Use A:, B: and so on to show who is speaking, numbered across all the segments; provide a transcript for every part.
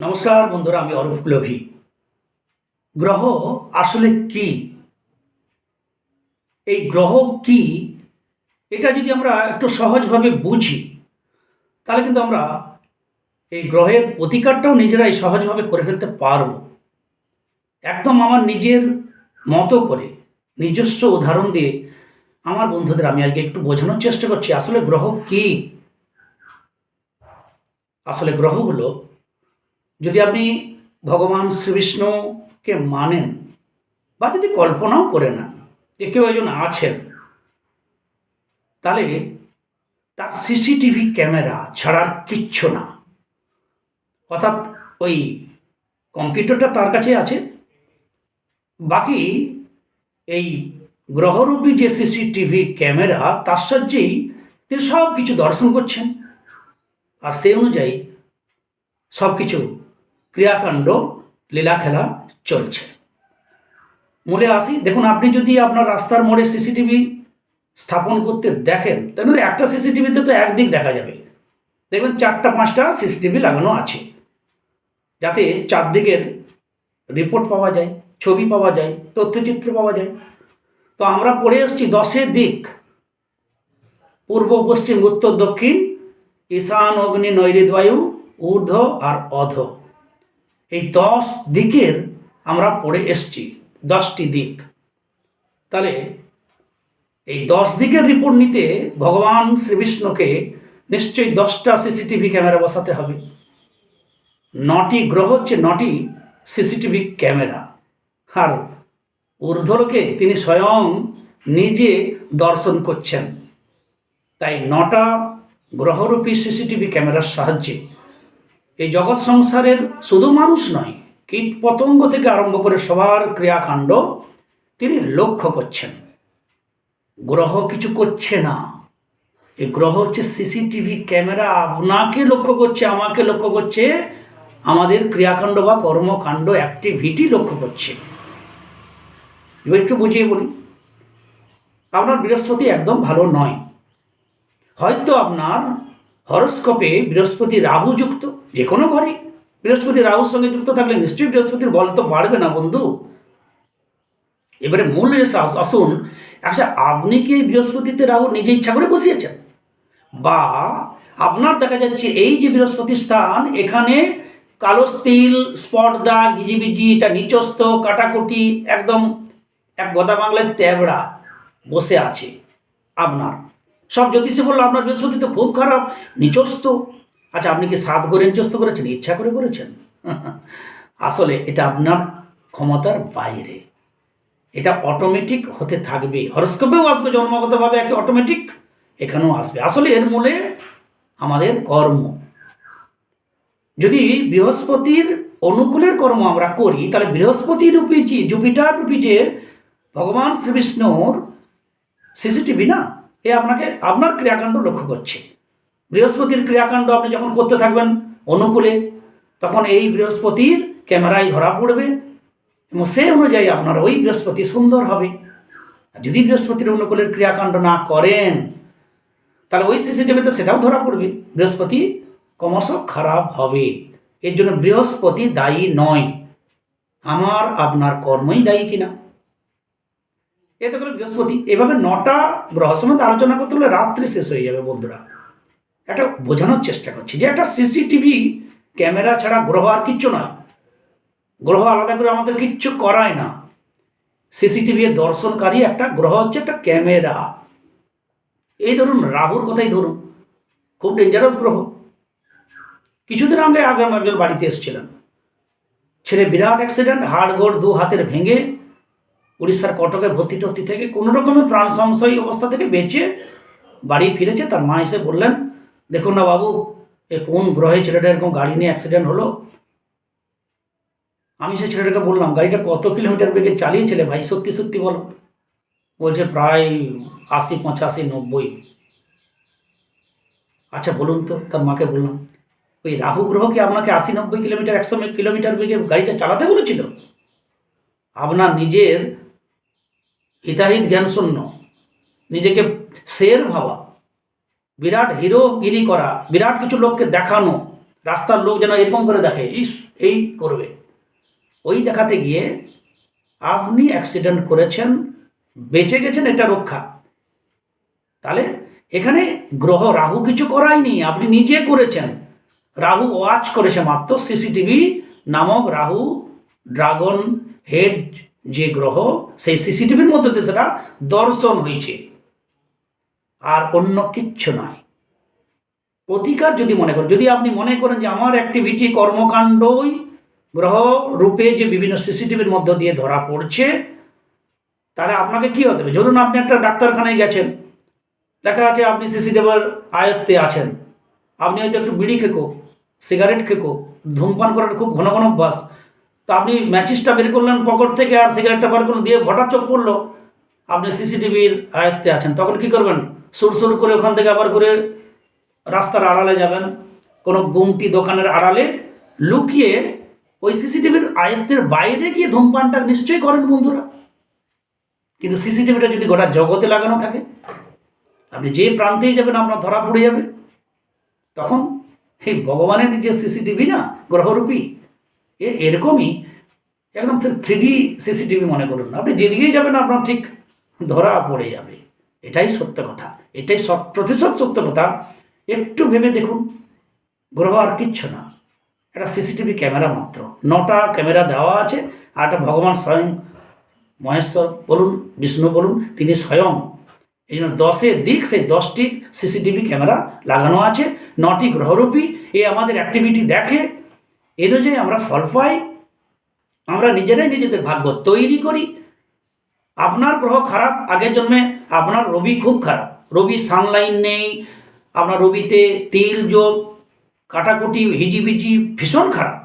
A: নমস্কার বন্ধুরা, আমি অরূপ লোভী। গ্রহ আসলে কি, এই গ্রহ কি, এটা যদি আমরা একটু সহজভাবে বুঝি তাহলে কিন্তু আমরা এই গ্রহের প্রতিকারটাও নিজেরাই সহজভাবে করে ফেলতে পারব। একদম আমার নিজের মতো করে নিজস্ব উদাহরণ দিয়ে আমার বন্ধুদের আমি আজকে একটু বোঝানোর চেষ্টা করছি আসলে গ্রহ কি। আসলে গ্রহ হলো, যদি আপনি ভগবান শ্রীবিষ্ণুকে মানেন বা যদি কল্পনাও করে নেন যে কেউ একজন আছেন, তাহলে তার সিসিটিভি ক্যামেরা ছাড়ার কিচ্ছু না। অর্থাৎ ওই কম্পিউটারটা তার কাছে আছে, বাকি এই গ্রহরূপী যে সিসিটিভি ক্যামেরা তার সাহায্যেই তিনি সব কিছু দর্শন করছেন, আর সেই অনুযায়ী সব কিছু ক্রিয়াকাণ্ড লীলা খেলা চলছে। মূলে আসি, দেখুন আপনি যদি আপনার রাস্তার মোড়ে সিসিটিভি স্থাপন করতে দেখেন, তাহলে একটা সিসিটিভিতে তো একদিক দেখা যাবে, দেখবেন 4-5টা সিসিটিভি লাগানো আছে, যাতে চারদিকের রিপোর্ট পাওয়া যায়, ছবি পাওয়া যায়, তথ্যচিত্র পাওয়া যায়। তো আমরা পড়ে এসেছি 10 দিক: পূর্ব, পশ্চিম, উত্তর, দক্ষিণ, ঈশান, অগ্নি, নৈঋত, বায়ু, ঊর্ধ্ব আর অধ। এই 10 দিকের আমরা পড়ে এসেছি, 10টি দিক। তাহলে এই 10 দিকের রিপোর্ট নিতে ভগবান শ্রীবিষ্ণুকে নিশ্চয়ই 10টা সিসিটিভি ক্যামেরা বসাতে হবে। 9টি গ্রহ হচ্ছে 9টি সিসিটিভি ক্যামেরা, আর ঊর্ধ্বলোকে তিনি স্বয়ং নিজে দর্শন করছেন। তাই 9টা গ্রহরূপী সিসিটিভি ক্যামেরার সাহায্যে এই জগৎ সংসারের শুধু মানুষ নয়, কীট পতঙ্গ থেকে আরম্ভ করে সবার ক্রিয়াকাণ্ড তিনি লক্ষ্য করছেন। গ্রহ কিছু করছে না, এই গ্রহ হচ্ছে সিসিটিভি ক্যামেরা, আপনাকে লক্ষ্য করছে, আমাকে লক্ষ্য করছে, আমাদের ক্রিয়াকাণ্ড বা কর্মকাণ্ড অ্যাক্টিভিটি লক্ষ্য করছে। এবার একটু বুঝিয়ে বলি, আপনার বৃহস্পতি একদম ভালো নয়, হয়তো আপনার হরস্কোপে বৃহস্পতি রাহু যুক্ত, যে কোনো ঘরে বৃহস্পতি রাহুর সঙ্গে যুক্ত থাকলে নিশ্চয়ই বৃহস্পতির বল তো বাড়বে না বন্ধু। এবারে মূল আসুন, আচ্ছা আপনি কি এই বৃহস্পতিতে রাহু নিজে ইচ্ছা করে বসিয়েছেন, বা আপনার দেখা যাচ্ছে এই যে বৃহস্পতি স্থান, এখানে কালো তিল, স্পট দাগ, হিজিবিজি, এটা নিচস্থ, কাটাকুটি, একদম এক গদা বাংলায় তেবড়া বসে আছে আপনার। সব জ্যোতিষী বললো আপনার বৃহস্পতি তো খুব খারাপ, নিচস্থ। আচ্ছা আপনি কি 7 করে নিচস্থ করেছেন, ইচ্ছা করে করেছেন? আসলে এটা আপনার ক্ষমতার বাইরে, এটা অটোমেটিক হতে থাকবে। হরস্কোপেও আসবে জন্মগতভাবে, একে অটোমেটিক এখানেও আসবে। আসলে এর মূলে আমাদের কর্ম। যদি বৃহস্পতির অনুকূলের কর্ম আমরা করি, তাহলে বৃহস্পতি রূপী যে, জুপিটার রূপী যে ভগবান শ্রীবিষ্ণুর সিসিটিভি না, এ আপনাকে আপনার ক্রিয়াকাণ্ড লক্ষ্য করছে। বৃহস্পতির ক্রিয়াকাণ্ড আপনি যখন করতে থাকবেন অনুকূলে, তখন এই বৃহস্পতির ক্যামেরায় ধরা পড়বে এবং সেই অনুযায়ী আপনার ওই বৃহস্পতি সুন্দর হবে। যদি বৃহস্পতির অনুকূলের ক্রিয়াকাণ্ড না করেন, তাহলে ওই সিসিটিভিতে সেটাও ধরা পড়বে, বৃহস্পতি ক্রমশ খারাপ হবে। এর জন্য বৃহস্পতি দায়ী নয়, আমার আপনার কর্মই দায়ী কিনা। এতে করে বৃহস্পতি, এভাবে 9টা গ্রহ সম্বন্ধে আলোচনা করতে হলে রাত্রি শেষ হয়ে যাবে বন্ধুরা। এটা বোঝানোর চেষ্টা করছি যে একটা সিসিটিভি ক্যামেরা ছাড়া গ্রহ আর কিচ্ছু নয়। গ্রহ আলাদা করে আমাদের কিচ্ছু করায় না। সিসিটিভি দর্শনকারী একটা গ্রহ হচ্ছে একটা ক্যামেরা। এই ধরুন রাহুর কথাই ধরুন, খুব ডেঞ্জারাস গ্রহ। কিছুদিন আগে একজন বাড়িতে এসেছিলেন, ছেলে বিরাট অ্যাক্সিডেন্ট, হাড় গোড় 2 হাতের ভেঙে উড়িষ্যার কটকে ভর্তি টর্তি থেকে কোনো রকমের প্রাণ সংশয় অবস্থা থেকে বেঁচে বাড়ি ফিরেছে। তার মা এসে বললেন, দেখুন না বাবু, এ কোন গ্রহে ছেলেটা এরকম গাড়ি নিয়ে অ্যাক্সিডেন্ট হলো। আমি সেই ছেলেটাকে বললাম, গাড়িটা কত কিলোমিটার বেগে চালিয়েছিলে ভাই, সত্যি সত্যি বলো। বলছে প্রায় 80, 85, 90। আচ্ছা বলুন তো, তার মাকে বললাম, ওই রাহু গ্রহ কি আপনাকে 80, 90 কিলোমিটার, 100 কিলোমিটার বেগে গাড়িটা চালাতে বলেছিল? আপনার নিজের হিতাহিত জ্ঞান শূন্য, নিজেকে শের ভাবা, বিরাট হিরোগিরি করা, বিরাট কিছু লোককে দেখানো, রাস্তার লোক যেন এরকম করে দেখে, ইস এই করবে, ওই দেখাতে গিয়ে আপনি অ্যাক্সিডেন্ট করেছেন, বেঁচে গেছেন, এটা রক্ষা। তাহলে এখানে গ্রহ রাহু কিছু করায়নি, আপনি নিজে করেছেন। রাহু ওয়াচ করেছে মাত্র, সিসিটিভি নামক রাহু ড্রাগন হেড যে গ্রহ, সেই সিসিটিভির মধ্যে দিয়ে সেটা দর্শন হয়েছে, আর অন্য কিচ্ছু নয়। প্রতিকার যদি মনে করেন, যদি আপনি মনে করেন যে আমার অ্যাক্টিভিটি কর্মকাণ্ডই গ্রহ রূপে যে বিভিন্ন সিসিটিভির মধ্য দিয়ে ধরা পড়ছে, তাহলে আপনাকে কী হতে হবে? ধরুন আপনি একটা ডাক্তারখানায় গেছেন, লেখা আছে আপনি সিসিটিভির আয়ত্তে আছেন, আপনি হয়তো একটু বিড়ি খেকো, সিগারেট খেকো, ধূমপান করার খুব ঘন ঘন অভ্যাস, তো আপনি ম্যাচিসটা বের করলেন পকেট থেকে আর সিগারেটটা বার করলেন, দিয়ে হঠাৎ চোখ পড়লো আপনি সিসিটিভির আয়ত্তে আছেন, তখন কি করবেন? সুর করে ওখান থেকে আবার করে রাস্তার আড়ালে যাবেন, কোনো গুমটি দোকানের আড়ালে লুকিয়ে ওই সিসিটিভির আয়ত্তের বাইরে গিয়ে ধূমপানটা নিশ্চয়ই করেন বন্ধুরা। কিন্তু সিসিটিভিটা যদি গোটা জগতে লাগানো থাকে, আপনি যে প্রান্তেই যাবেন আপনার ধরা পড়ে যাবে। তখন এই ভগবানের যে সিসিটিভি না গ্রহরূপী, এরকমই একদম সে 3D সিসিটিভি মনে করুন, আপনি যেদিকেই যাবেন আপনার ঠিক ধরা পড়ে যাবে। এটাই সত্য কথা, এটাই 100% সত্য কথা। একটু ভেবে দেখুন, গ্রহ আর কিচ্ছু না, একটা সিসিটিভি ক্যামেরা মাত্র। 9টা ক্যামেরা দেওয়া আছে, আর একটা ভগবান স্বয়ং মহেশ্বর বলুন, বিষ্ণু বলুন, তিনি স্বয়ং, এই জন্য 10 দিক, সেই 10টি সিসিটিভি ক্যামেরা লাগানো আছে। 9টি গ্রহরূপী এই আমাদের অ্যাক্টিভিটি দেখে, এই অনুযায়ী আমরা ফল পাই, আমরা নিজেরাই নিজেদের ভাগ্য তৈরি করি। আপনার গ্রহ খারাপ, আগের জন্মে আপনার রবি খুব খারাপ, রবি সানলাইন নেই, আপনার রবিতে তিল যোগ, কাটাকুটি, হিজিবিজি, ভীষণ খারাপ।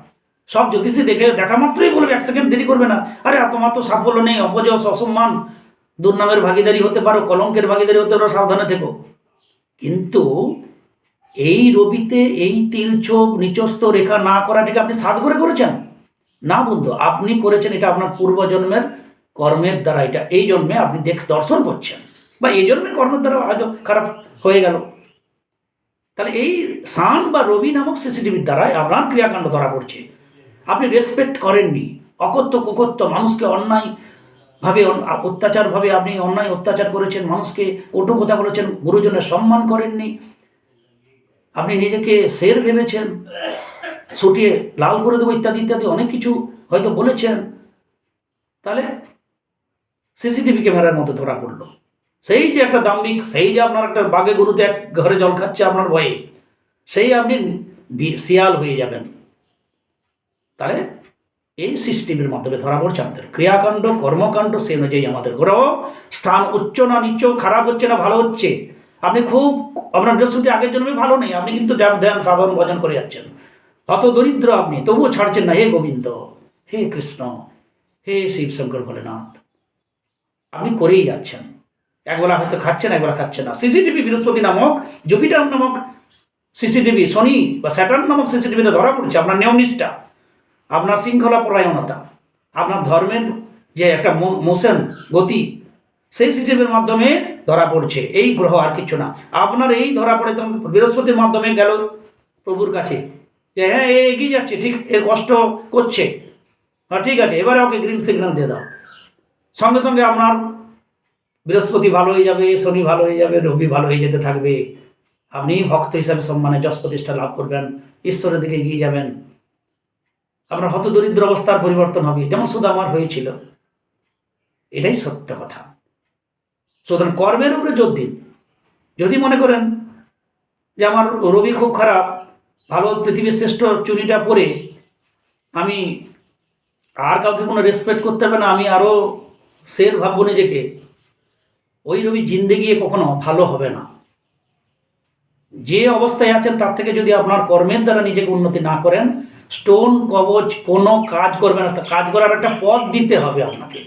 A: সব জ্যোতিষী দেখা মাত্রই বলবে, 1 সেকেন্ড দেরি করবে না, আরে তোমার তো সাফল্য নেই, অপযশ, অসম্মান, দুর্নামের ভাগিদারি হতে পারো, কলঙ্কের ভাগিদারি হতে পারো, সাবধানে থেকো। কিন্তু এই রবিতে এই তিল ছোপ নিচস্থ রেখা না করাটাকে আপনি সাধ করে করেছেন না বন্ধু, আপনি করেছেন এটা আপনার পূর্বজন্মের কর্মের দ্বারা, এটা এই জন্মে আপনি দর্শন করছেন, বা এই জন্মের কর্মের দ্বারা হয়তো খারাপ হয়ে গেল। তাহলে এই সান বা রবি নামক সিসিটিভির দ্বারাই আপনার ক্রিয়াকাণ্ড ধরা পড়ছে। আপনি রেসপেক্ট করেননি, অকথ্য কুকথ্য, মানুষকে অন্যায়ভাবে অত্যাচারভাবে আপনি অন্যায় অত্যাচার করেছেন, মানুষকে কটু কথা বলেছেন, গুরুজনের সম্মান করেননি, আপনি নিজেকে শের ভেবেছেন, ছুটিয়ে লাল করে দেবো ইত্যাদি ইত্যাদি অনেক কিছু হয়তো বলেছেন। তাহলে সিসিটিভি ক্যামেরার মধ্যে ধরা পড়লো। সেই যে একটা দাম্ভিক, সেই যে আপনার একটা বাঘে গরুতে এক ঘরে জল খাচ্ছে আপনার ভয়ে, সেই আপনি শিয়াল হয়ে যাবেন। তাহলে এই সিস্টেমের মাধ্যমে ধরা পড়ছে আমাদের ক্রিয়াকাণ্ড কর্মকাণ্ড, সেই অনুযায়ী আমাদের গ্রহ স্থান উচ্চ না নিচ্চ, খারাপ হচ্ছে না ভালো হচ্ছে। আপনি খুব, আপনার বৃহস্পতি আগের জন্মে ভালো নেই, আপনি কিন্তু ধ্যান সাধন ভজন করে যাচ্ছেন, হত দরিদ্র আপনি, তবুও ছাড়ছেন না। হে গোবিন্দ, হে কৃষ্ণ, হে শিবশঙ্কর ভোলেনাথ, আপনি করেই যাচ্ছেন। একবেলা হয়তো খাচ্ছেন, একবেলা খাচ্ছেন না। সিসিটিভি বৃহস্পতি নামক, জুপিটার নামক সিসিটিভি, শনি বা স্যাটার্ন নামক সিসিটিভিতে ধরা পড়ছে আপনার নিয়মনিষ্ঠা, আপনার শৃঙ্খলা পরায়ণতা, আপনার ধর্মের যে একটা মোশন গতি, সেই সিস্টেমের মাধ্যমে ধরা পড়ছে এই গ্রহ, আর কিছু না। আপনার এই ধরা পড়ে তখন বৃহস্পতির মাধ্যমে গেল প্রভুর কাছে, যে হ্যাঁ এ এগিয়ে যাচ্ছে, ঠিক এর কষ্ট করছে, হ্যাঁ ঠিক আছে, এবারে ওকে গ্রিন সিগন্যাল দিয়ে দাও। সঙ্গে সঙ্গে আপনার বৃহস্পতি ভালো হয়ে যাবে, শনি ভালো হয়ে যাবে, রবি ভালো হয়ে যেতে থাকবে, আপনি ভক্ত হিসাবে সম্মানে যশ প্রতিষ্ঠা লাভ করবেন, ঈশ্বরের দিকে এগিয়ে যাবেন, আপনার হত দরিদ্র অবস্থার পরিবর্তন হবে, যেমন সুদামার হয়েছিল। এটাই সত্য কথা। সুতরাং কর্মের উপরে জোর দিন। যদি মনে করেন যে আমার রবি খুব খারাপ, ভালো পৃথিবীর শ্রেষ্ঠ চুনিটা পরে আমি আর কাউকে কোনো রেসপেক্ট করতে হবে না, আমি আরও শের ভাববো নিজেকে, ওই রবি জিন্দেগি কখনো ভালো হবে না। যে অবস্থায় আছেন তার থেকে যদি আপনার কর্মের দ্বারা নিজেকে উন্নতি না করেন, স্টোন কবচ কোনো কাজ করবে না। কাজ করার একটা পথ দিতে হবে আপনাকে।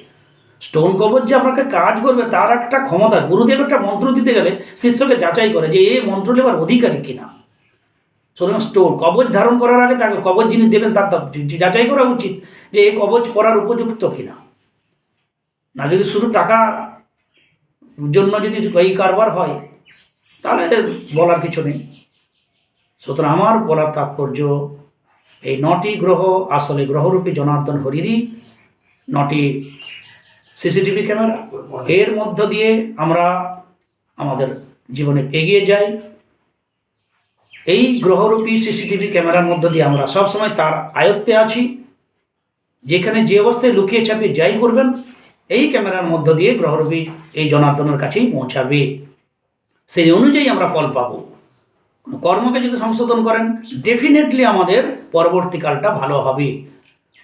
A: স্টোন কবচ যে আপনাকে কাজ করবে তার একটা ক্ষমতা, গুরুদেব একটা মন্ত্র দিতে গেলে শিষ্যকে যাচাই করে যে এই মন্ত্র নেবার অধিকারী কিনা। সুতরাং স্টোন কবচ ধারণ করার আগে তাকে কবচ যিনি দেবেন তার যাচাই করা উচিত যে এই কবচ পরার উপযুক্ত কিনা। না যদি শুধু টাকা জন্য যদি এই কারবার হয়, তাহলে বলার কিছু নেই। সুতরাং আমার বলার তাৎপর্য, এই 9টি গ্রহ আসলে গ্রহরূপী জনার্দন হরিরই 9টি সিসিটিভি ক্যামেরা। এর মধ্য দিয়ে আমরা আমাদের জীবনে এগিয়ে যাই। এই গ্রহরূপী সিসিটিভি ক্যামেরার মধ্য দিয়ে আমরা সবসময় তার আয়ত্তে আছি। যেখানে যে অবস্থায় লুকিয়ে ছাপিয়ে যাই করবেন, এই ক্যামেরার মধ্য দিয়ে গ্রহরূপী এই জনার্দনের কাছেই পৌঁছাবে। সেই অনুযায়ী আমরা ফল পাব। কর্মকে যদি সংশোধন করেন, ডেফিনেটলি আমাদের পরবর্তীকালটা ভালো হবে।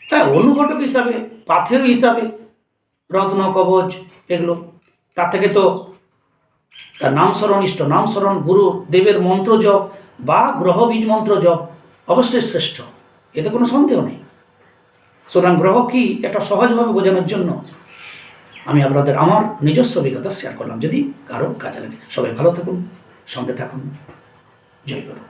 A: হ্যাঁ, অনুঘটক হিসাবে, পাথেয় হিসাবে, রত্ন কবচ এগুলো, তার থেকে তো তার নাম স্মরণ, ইষ্ট নাম স্মরণ, গুরু দেবের মন্ত্র জপ বা গ্রহ বীজ মন্ত্র জপ অবশ্যই শ্রেষ্ঠ, এতে কোনো সন্দেহ নেই। সুতরাং গ্রহ কি এটা সহজভাবে বোঝানোর জন্য আমি আপনাদের আমার নিজস্ব অভিজ্ঞতা শেয়ার করলাম। যদি কারো কাজে লাগে, সবাই ভালো থাকুন, সঙ্গে থাকুন। জয় গুরু।